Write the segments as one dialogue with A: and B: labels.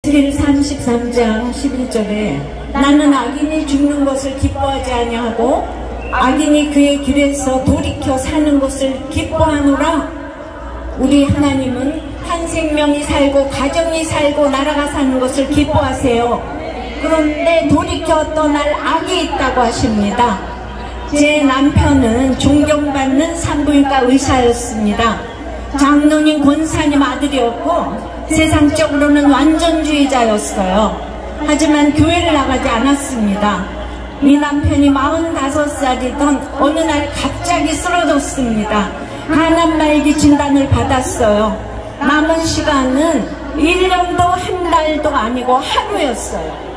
A: 에스겔 33장 11절에 나는 악인이 죽는 것을 기뻐하지 아니하고 악인이 그의 길에서 돌이켜 사는 것을 기뻐하노라. 우리 하나님은 한 생명이 살고 가정이 살고 나라가 사는 것을 기뻐하세요. 그런데 돌이켜 떠날 악이 있다고 하십니다. 제 남편은 존경받는 산부인과 의사였습니다. 장로님 권사님 아들이었고 세상적으로는 완전주의자였어요. 하지만 교회를 나가지 않았습니다. 이 남편이 45살이던 어느 날 갑자기 쓰러졌습니다. 간암 말기 진단을 받았어요. 남은 시간은 1년도 한 달도 아니고 하루였어요.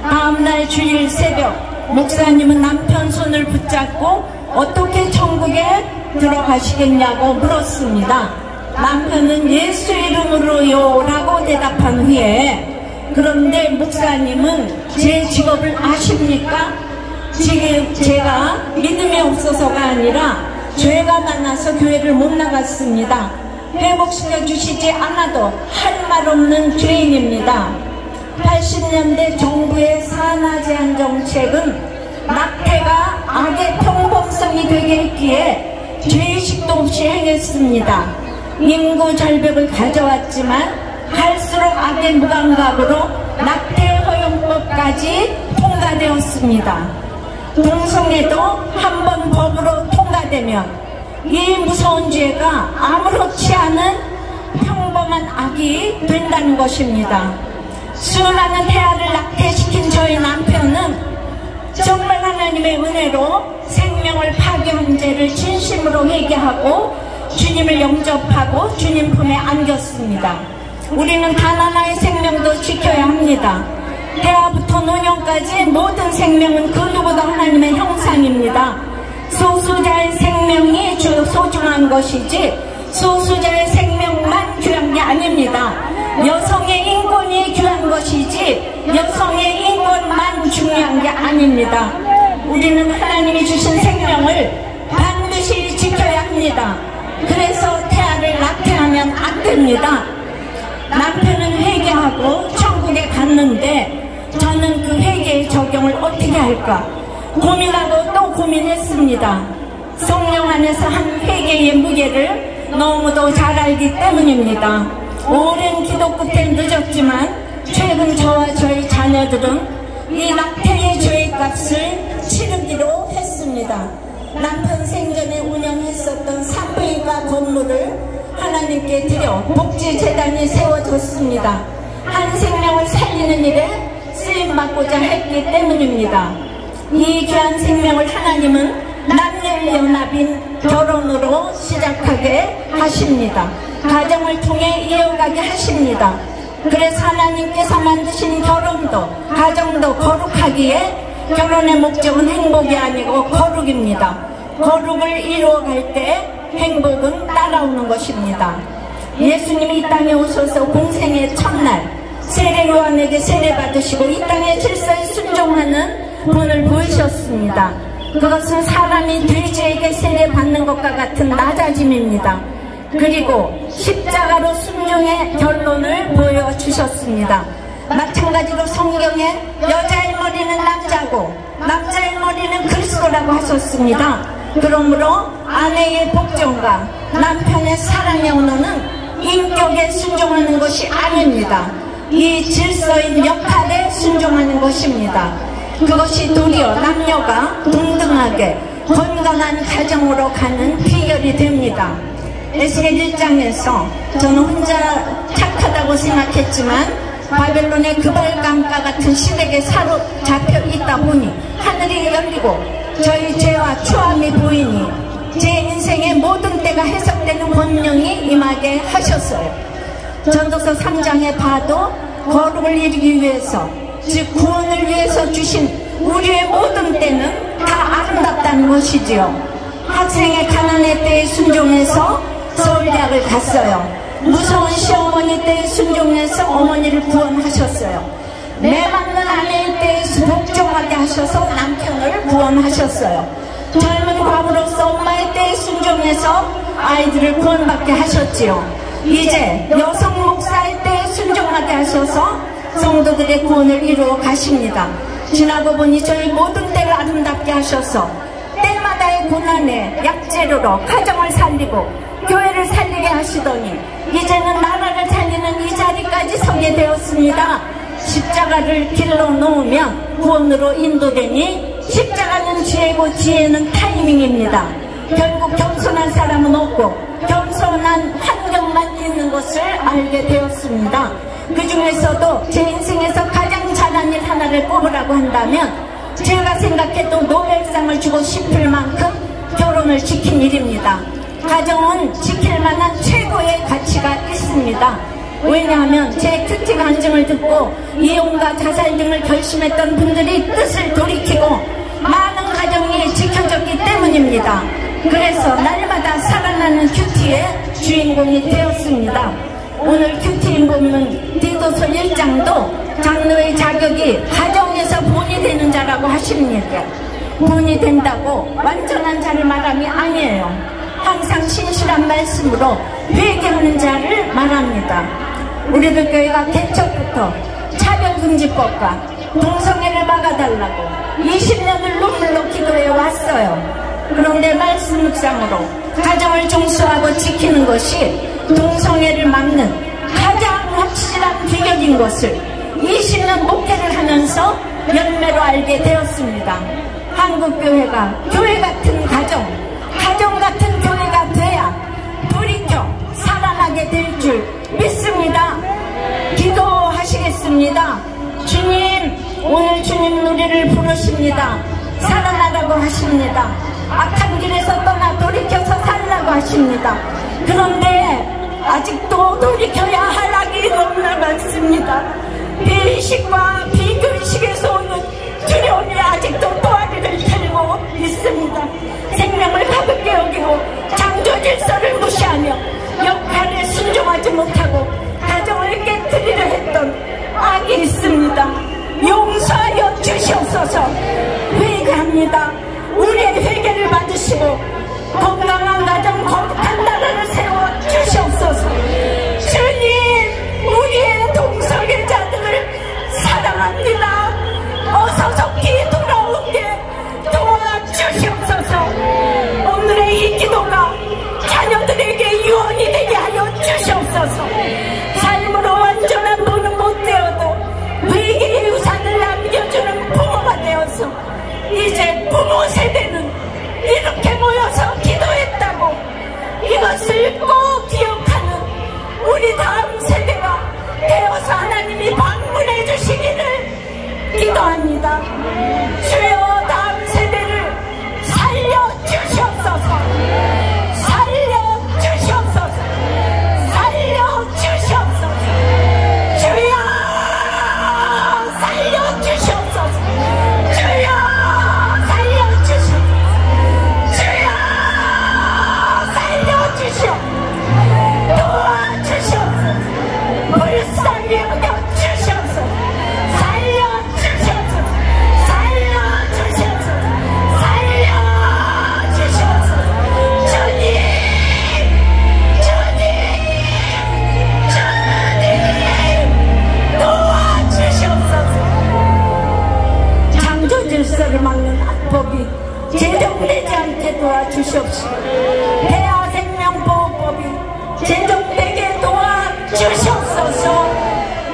A: 다음날 주일 새벽 목사님은 남편 손을 붙잡고 어떻게 천국에 들어가시겠냐고 물었습니다. 남편은 예수 이름으로요 라고 대답한 후에 그런데 목사님은 제 직업을 아십니까? 지금 제가 믿음이 없어서가 아니라 죄가 많아서 교회를 못 나갔습니다. 회복시켜 주시지 않아도 할 말 없는 죄인입니다. 80년대 정부의 산하 제한 정책은 낙태가 악의 평범성이 되게 했기에 죄의식도 없이 행했습니다. 인구 절벽을 가져왔지만 갈수록 악의 무감각으로 낙태 허용법까지 통과되었습니다. 동성애도 한번 법으로 통과되면 이 무서운 죄가 아무렇지 않은 평범한 악이 된다는 것입니다. 수많은 태아를 낙태시킨 저희 남편은 정말 하나님의 은혜로 생명을 파괴한 죄를 진심으로 회개하고 주님을 영접하고 주님 품에 안겼습니다. 우리는 단 하나의 생명도 지켜야 합니다. 태아부터 노년까지 모든 생명은 그 누구도 하나님의 형상입니다. 소수자의 생명이 소중한 것이지 소수자의 생명만 귀한 게 아닙니다. 여성의 인권이 귀한 것이지 여성의 인권만 중요한 게 아닙니다. 우리는 하나님이 주신 생명을 반드시 지켜야 합니다. 그래서 태아를 낙태하면 안 됩니다. 남편은 회개하고 천국에 갔는데 저는 그 회개의 적용을 어떻게 할까 고민하고 또 고민했습니다. 성령 안에서 한 회개의 무게를 너무도 잘 알기 때문입니다. 오랜 기도 끝에 늦었지만 최근 저와 저희 자녀들은 이 낙태의 죄의 값을 치르기로 했습니다. 남편 생전에 운영했었던 산부인과 건물을 하나님께 드려 복지재단이 세워졌습니다. 한 생명을 살리는 일에 쓰임받고자 했기 때문입니다. 이 귀한 생명을 하나님은 남녀연합인 결혼으로 시작하게 하십니다. 가정을 통해 이어가게 하십니다. 그래서 하나님께서 만드신 결혼도 가정도 거룩하기에 결혼의 목적은 행복이 아니고 거룩입니다. 거룩을 이루어갈 때 행복은 따라오는 것입니다. 예수님이 이 땅에 오셔서 공생의 첫날 세례요한에게 세례받으시고 이 땅의 질서에 순종하는 본을 보이셨습니다. 그것은 사람이 돼지에게 세례받는 것과 같은 낮아짐입니다. 그리고 십자가로 순종의 결론을 보여주셨습니다. 마찬가지로 성경에 여자의 머리는 남자고 남자의 머리는 그리스도라고 하셨습니다. 그러므로 아내의 복종과 남편의 사랑의 언어는 인격에 순종하는 것이 아닙니다. 이 질서인 역할에 순종하는 것입니다. 그것이 도리어 남녀가 동등하게 건강한 가정으로 가는 비결이 됩니다. 에스겔 1장에서 저는 혼자 착하다고 생각했지만 바벨론의 그발강가 같은 시댁에 사로잡혀 있다 보니 하늘이 열리고 저희 죄와 추함이 보이니 제 인생의 모든 때가 해석되는 권능이 임하게 하셨어요. 전도서 3장에 봐도 거룩을 이루기 위해서 즉 구원을 위해서 주신 우리의 모든 때는 다 아름답다는 것이지요. 학생의 가난의 때에 순종해서 서울대학을 갔어요. 무서운 시어머니 때에 순종해서 어머니를 구원하셨어요. 매맞는 아내의 때에 복종하게 하셔서 남편을 구원하셨어요. 젊은 과부로서 엄마의 때에 순종해서 아이들을 구원받게 하셨지요. 이제 여성 목사의 때에 순종하게 하셔서 성도들의 구원을 이루어 가십니다. 지나고 보니 저희 모든 때를 아름답게 하셔서 때마다의 고난에 약재료로 가정을 살리고 교회를 살리게 하시더니 이제는 나라를 살리는 이 자리까지 서게 되었습니다. 십자가를 길러 놓으면 구원으로 인도되니 십자가는 지혜고 지혜는 타이밍입니다. 결국 겸손한 사람은 없고 겸손한 환경만 있는 것을 알게 되었습니다. 그 중에서도 제 인생에서 가장 잘한 일 하나를 꼽으라고 한다면 제가 생각해도 노벨상을 주고 싶을 만큼 결혼을 지킨 일입니다. 가정은 지킬 만한 최고의 가치가 있습니다. 왜냐하면 제 큐티 간증을 듣고 이혼과 자살 등을 결심했던 분들이 뜻을 돌이키고 많은 가정이 지켜졌기 때문입니다. 그래서 날마다 살아나는 큐티의 주인공이 되었습니다. 오늘 큐티 인본문 디도서 1장도 장로의 자격이 가정에서 본이 되는 자라고 하십니다. 본이 된다고 완전한 자를 말함이 아니에요. 항상 신실한 말씀으로 회개하는 자를 말합니다. 우리들 교회가 개척부터 차별금지법과 동성애를 막아달라고 20년을 눈물로 기도해 왔어요. 그런데 말씀 묵상으로 가정을 중수하고 지키는 것이 동성애를 막는 가장 확실한 비결인 것을 20년 목회를 하면서 열매로 알게 되었습니다. 한국교회가 교회 같은 가정 같은 교회가 돼야 돌이켜 살아나게 될 줄 믿습니다. 기도하시겠습니다. 주님, 오늘 주님 노래를 부르십니다. 살아나라고 하십니다. 악한 길에서 떠나 돌이켜서 살라고 하십니다. 그런데 아직도 돌이켜야 할 악이 너무나 많습니다. 비의식과 비교의식에서 오는 두려움이 아직도 또아리를 들고 있습니다. 생명을 가볍게 여기고 창조 질서를 무시하며 역할에 순종하지 못하고 가정을 깨뜨리려 했던 악이 있습니다. 용서하여 주시옵소서. 회개합니다. 우리의 회개를 받으시고 건강한 가정, 거룩한 나라를 세워 주시옵소서. 주님, 우리의 동성애자들을 사랑합니다. 어서 속히 돌아오게 도와주시옵소서. 오늘의 이 기도가 자녀들에게 유언이 되게 하여 주시옵소서. 삶으로 완전한 부는 못 되어도 회개의 유산을 남겨주는 부모가 되어서 이제 부모 세대는 이렇게 모여서 기도했다고 이것을 꼭 기억하는 우리 다음 세대가 되어서 하나님이 방문해 주시기를 기도합니다. 주여, 다음 세대를 살려주시옵소서. 살려주시옵소서. 살려주시옵소서. 주여, 살려주시옵소서. 주여, 살려주시옵소서. 주여, 살려주시옵소서. 도와주시옵소서. 불쌍히 여겨주시옵소서. 살려주시옵소서. 살려주시옵소서. 살려주시옵소서. 주님, 주님, 주님, 도와주시옵소서. 창조 질서를 막는 악법이 제정되지 않게 도와주시옵소서. 대하생명보호법이 제정되게 도와주시옵소서.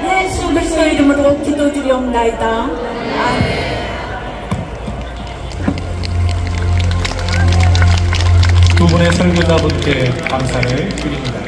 A: 예수 그리스도의 이름으로 기도드리옵나이다. 아멘.
B: 두 분의 설교자분께 감사를 드립니다.